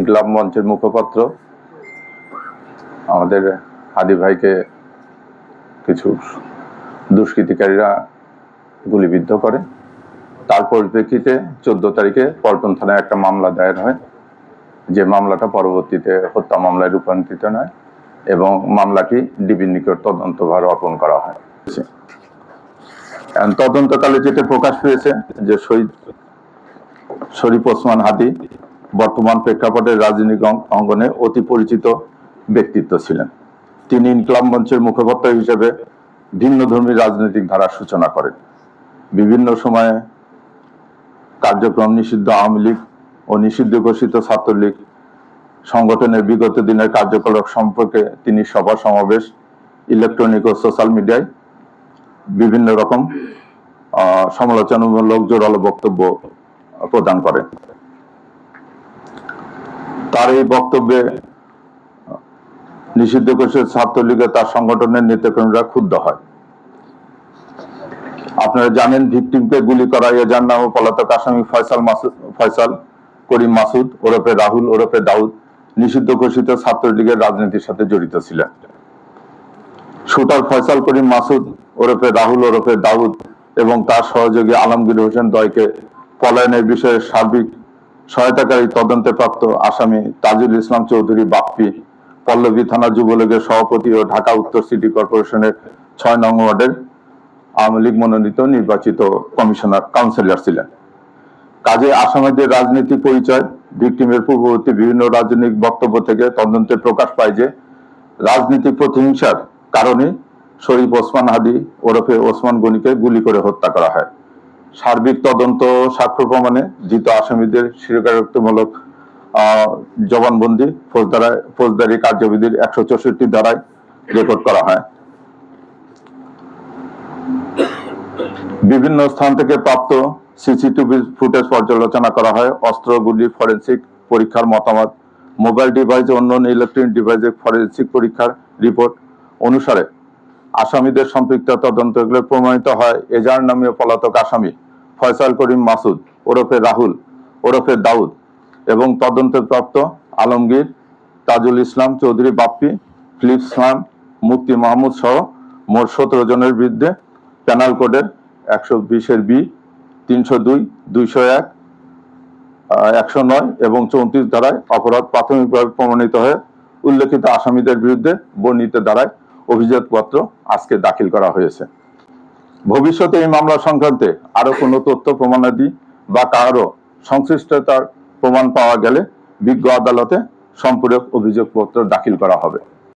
ইনকিলাব মঞ্চের মুখপাত্র আমাদের হাদি ভাইকে কিছু দুষ্কৃতিকারীরা গুলিবিদ্ধ করে। তার পরিপ্রেক্ষিতে 14 তারিখে পল্টন থানায় একটা মামলা দায়ের হয়, যে মামলাটা পরবর্তীতে হত্যা মামলায় রূপান্তরিত হয় এবং মামলাটি ডিবির নিকট তদন্তভার অর্পণ করা হয়। তদন্তকালে যেটা প্রকাশ পেয়েছে যে শহীদ শরীফ ওসমান হাদি বর্তমান প্রেক্ষাপটের রাজনৈতিক অঙ্গনে অতি পরিচিত ব্যক্তিত্ব ছিলেন। তিনি ইনকিলাব মঞ্চের মুখপাত্র হিসেবে ভিন্নধর্মী রাজনৈতিক ধারার সূচনা করেন। বিভিন্ন সময়ে কার্যক্রম নিষিদ্ধ আওয়ামী লীগ ও নিষিদ্ধ ঘোষিত ছাত্রলীগ সংগঠনের বিগত দিনের কার্যকলাপ সম্পর্কে তিনি সভা সমাবেশ, ইলেকট্রনিক ও সোশ্যাল মিডিয়ায় বিভিন্ন রকম সমালোচনামূলক জোরালো বক্তব্য প্রদান করেন। তার এই বক্তব্যে নিষিদ্ধ ঘোষিত ছাত্রলীগের তার সংগঠনের নেতাকর্মীরা ক্ষুব্ধ হয়। আপনারা জানেন, ভিকটিমকে গুলি করা এজার নাম পলাতক আসামি ফয়সাল করিম মাসুদ ওরফে রাহুল ওরফে দাউদ নিষিদ্ধ ঘোষিত ছাত্রলীগের রাজনীতির সাথে জড়িত ছিলেন। শুটার ফয়সাল করিম মাসুদ ওরফে রাহুল ওরফে দাউদ এবং তার সহযোগী আলমগীর হোসেন দয়কে পলায়নের বিষয়ে সার্বিক সহায়তাকারী তদন্তে প্রাপ্ত আসামি তাজুল ইসলাম চৌধুরী বাপ্পি পল্লবী থানা যুবলীগের সভাপতি ও ঢাকা উত্তর সিটি কর্পোরেশনের 6 নং ওয়ার্ডের আওয়ামী লীগ মনোনীত নির্বাচিত কাউন্সিলর ছিলেন। কাজে আসামিদের রাজনৈতিক পরিচয়, ভিকটিমের পূর্ববর্তী বিভিন্ন রাজনৈতিক বক্তব্য থেকে তদন্তে প্রকাশ পায় যে রাজনৈতিক প্রতিহিংসার কারণে শরীফ ওসমান হাদি ওরফে ওসমান গনিকে গুলি করে হত্যা করা হয়। সার্বিক তদন্ত সাক্ষ্য প্রমাণে ধৃত আসামিদের স্বীকারোক্তিমূলক জবানবন্দি ফৌজদারি কার্যবিধির 164 ধারায় রেকর্ড করা হয়। বিভিন্ন স্থান থেকে প্রাপ্ত সিসিটিভি ফুটেজ পর্যালোচনা করা হয়। অস্ত্র, গুলি, ফরেনসিক পরীক্ষার মতামত, মোবাইল ডিভাইস ও অন্যান্য ইলেকট্রনিক ডিভাইসের ফরেনসিক পরীক্ষার রিপোর্ট অনুসারে আসামিদের সম্পৃক্ত তদন্তগুলো প্রমাণিত হয় এজার নামীয় পলাতক আসামি ফয়সাল করিম মাসুদ ওরফে রাহুল ওরফে দাউদ এবং তদন্তে প্রাপ্ত আলমগীর, তাজুল ইসলাম চৌধুরী বাপ্পি, ফিলিপ ইসলাম, মুক্তি মাহমুদ সহ মোট 17 জনের বিরুদ্ধে পেনাল কোডের 120 বি, 302, 201, 109 এবং 34 ধারায় অপরাধ প্রাথমিকভাবে প্রমাণিত হয়ে উল্লেখিত আসামিদের বিরুদ্ধে বর্ণিত ধারায় অভিযোগপত্র আজকে দাখিল করা হয়েছে। ভবিষ্যতে এই মামলা সংক্রান্তে আরো কোনো তথ্য প্রমাণাদি বা কারো সংশ্লিষ্টতার প্রমাণ পাওয়া গেলে বিজ্ঞ আদালতে সম্পূরক অভিযোগপত্র দাখিল করা হবে।